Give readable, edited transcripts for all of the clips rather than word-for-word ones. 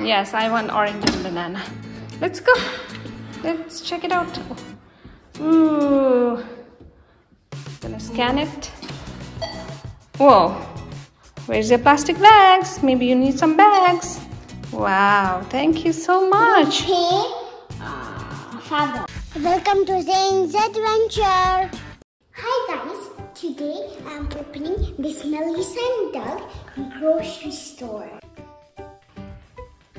Yes, I want orange and banana. Let's go. Let's check it out. Ooh. Gonna scan it. Whoa. Where's your plastic bags? Maybe you need some bags. Wow. Thank you so much. Father. Welcome to Zaynn's Adventure. Hi guys. Today I'm opening this Melissa Dog grocery store.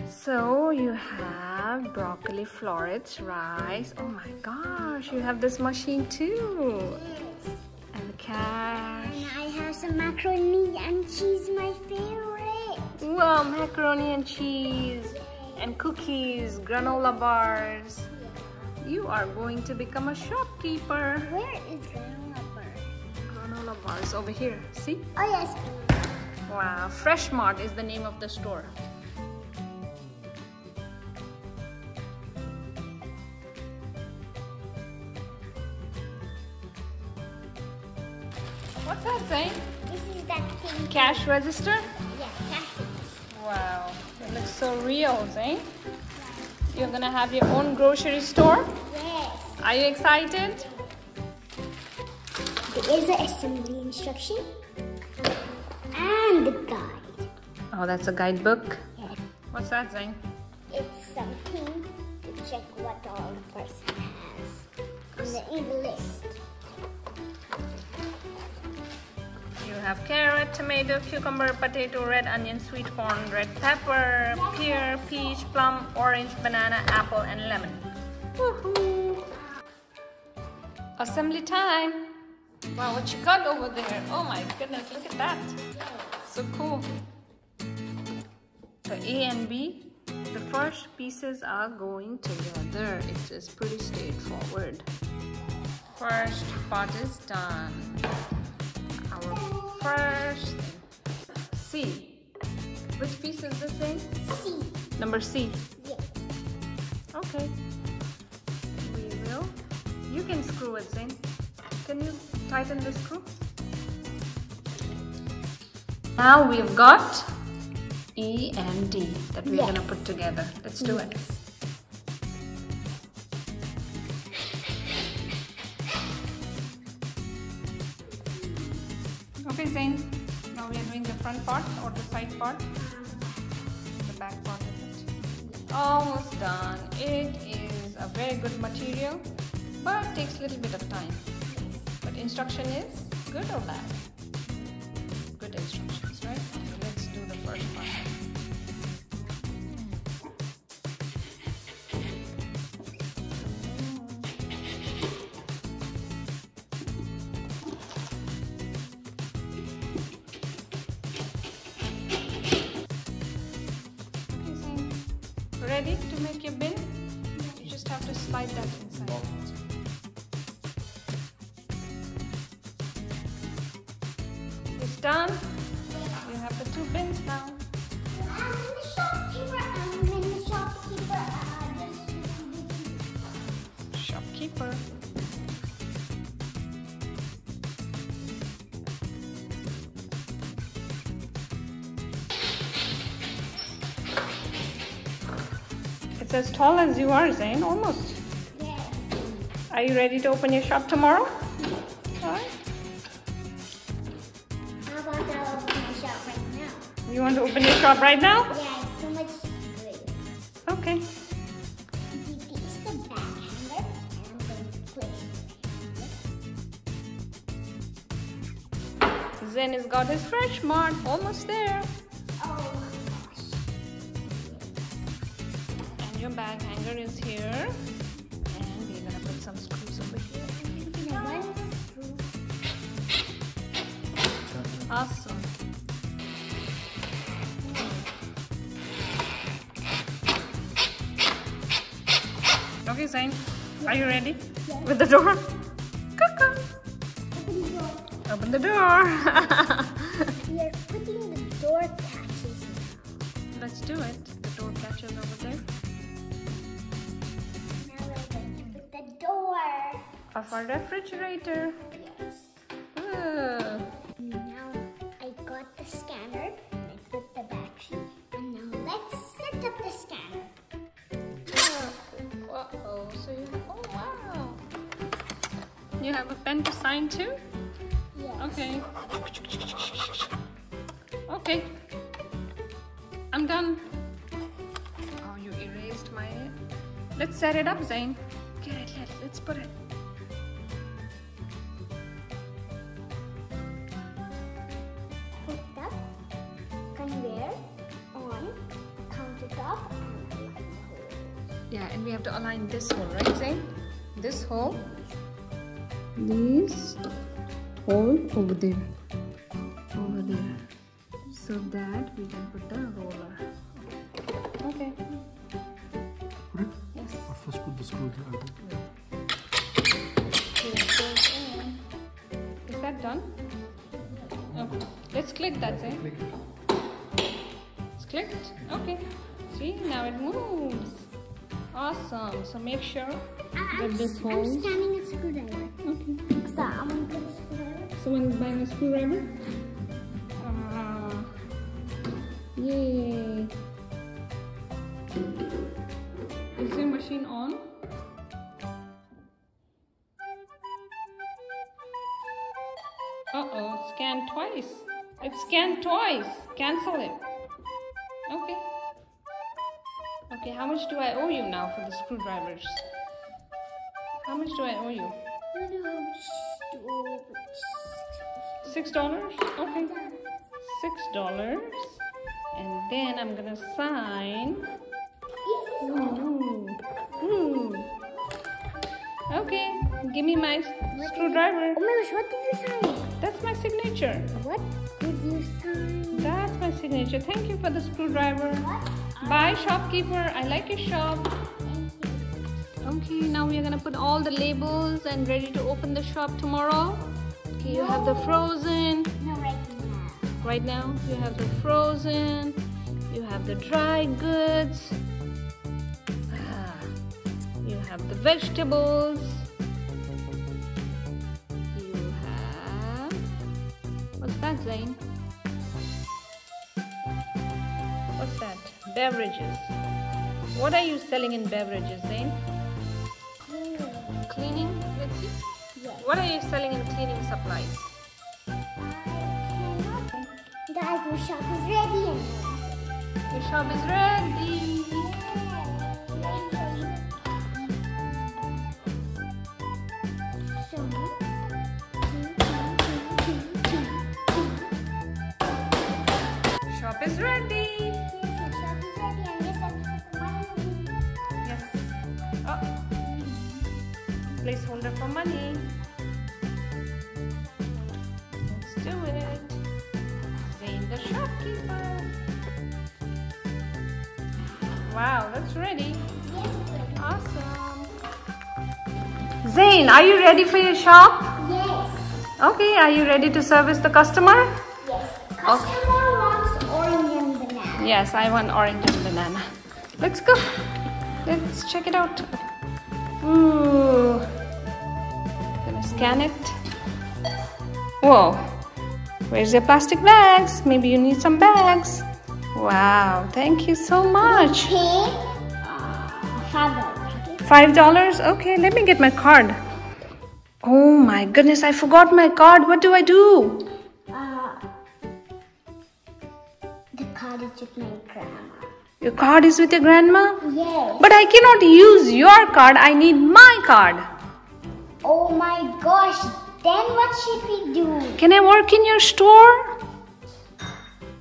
So you have broccoli, florets, rice. Oh my gosh, you have this machine too. Yes. And cash. And I have some macaroni and cheese, my favorite. Wow, macaroni and cheese. And cookies, granola bars. You are going to become a shopkeeper. Where is granola bar? Granola bars over here. See? Oh yes. Wow, Fresh Mart is the name of the store. What's that, Zayn? This is that thing. Cash register? Yeah, cash. Wow, it looks so real, Zayn. You're gonna have your own grocery store? Yes. Are you excited? There is an assembly instruction and the guide. Oh, that's a guidebook. Yes. What's that, Zayn? It's something to check what all the person has in the list. You have carrot, tomato, cucumber, potato, red onion, sweet corn, red pepper, pear, peach, plum, orange, banana, apple, and lemon. Woohoo! Assembly time! Wow, what you got over there? Oh my goodness, look at that! So cool. The A and B, the first pieces are going together. It is pretty straightforward. First part is done. Our first C. Which piece is this in? C. Number C. Yes. Okay. We will. You can screw it, Zayn. Can you tighten the screw? Now we've got E and D that we're gonna put together. Let's do it. Okay, Zayn. Now we are doing the front part or the side part. The back part is it. Almost done. It is a very good material, but takes a little bit of time. But instruction is good or bad? Good instructions, right? So let's do the first part. Ready to make your bin? You just have to slide that inside. It's done. You have the two bins now. I'm the shopkeeper. Shopkeeper. It's as tall as you are, Zayn, almost. Yes. Are you ready to open your shop tomorrow? Alright. How about I open my shop right now? You want to open your shop right now? Yeah, it's so much good. Okay. This is the back hanger, and I'm going to place it. Zayn has got his Fresh Mart, almost there. Oh my gosh. And your bag hanger is here. And we're gonna put some screws over here. Awesome. Okay, Zayn, are you ready? Yeah. With the door? Cuckoo. Open the door. Open the door. We are putting the door catches now. Let's do it. The door catches over there. Now we're going to put the door. Of our refrigerator. Yes. Ooh. Now I got the scanner and I put the battery. And now let's set up the you have a pen to sign too? Yes. Okay. Okay. I'm done. Oh, you erased my... Let's set it up, Zayn. Get it, let's put it. Put the conveyor on countertop and align the hole. Yeah, and we have to align this hole, right, Zayn? This hole. This hole over there. Over there. So that we can put the roller. Okay. Put it? Yes. Or first put the screw there. Is that done? Okay. Let's click that, Zayn. Click it. It's clicked. Okay. See, now it moves. Awesome. So make sure that this I'm hole. scanning a screwdriver. Okay. So I'm going to put a screwdriver. Someone's buying a screwdriver. Yay! Is your machine on? Uh-oh, scan twice. It scanned twice. Cancel it. Okay. Okay, how much do I owe you now for the screwdrivers? How much do I owe you? I don't know how much to owe, but $6? Okay. $6. And then I'm gonna sign. Ooh. Ooh. Okay, give me my screwdriver. oh my gosh, what did you sign? That's my signature. What did you sign? That's my signature. Thank you for the screwdriver. What? Bye, shopkeeper. I like your shop. Thank you. Okay, now we are gonna put all the labels and ready to open the shop tomorrow. Okay, you have the frozen. No, right now. Right now, you have the frozen. You have the dry goods. You have the vegetables. You have... What's that, Zayn? What's that? Beverages. What are you selling in beverages, Zayn? Cleaning? Let's see. Yes. What are you selling in cleaning supplies? The item shop is ready. Your shop is ready. Shop is ready. Yes. Oh. Placeholder for money. Let's do it. Zayn the shopkeeper. Wow, that's ready. Awesome. Zayn, are you ready for your shop? Yes. Okay, are you ready to service the customer? Yes. Customer wants orange and banana. Yes, I want orange and banana. Let's go. Let's check it out. Ooh. Gonna scan it. Whoa. Where's your plastic bags? Maybe you need some bags. Wow, thank you so much. Pay $5. $5? Okay, let me get my card. Oh my goodness, I forgot my card. What do I do? The card is with my grandma. Your card is with your grandma? Yes. But I cannot use your card. I need my card. Oh my gosh. Then what should we do? Can I work in your store?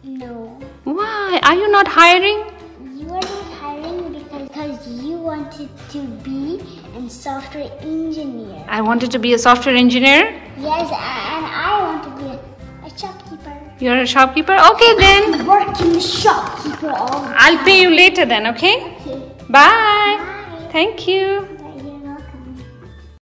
No. Why? Are you not hiring? You are not hiring because you wanted to be a software engineer. I wanted to be a software engineer. Yes, and I want to be a shopkeeper. You're a shopkeeper? Okay then. Work in the shopkeeper all the time. I'll pay you later then, okay? Okay. Bye. Bye. Thank you.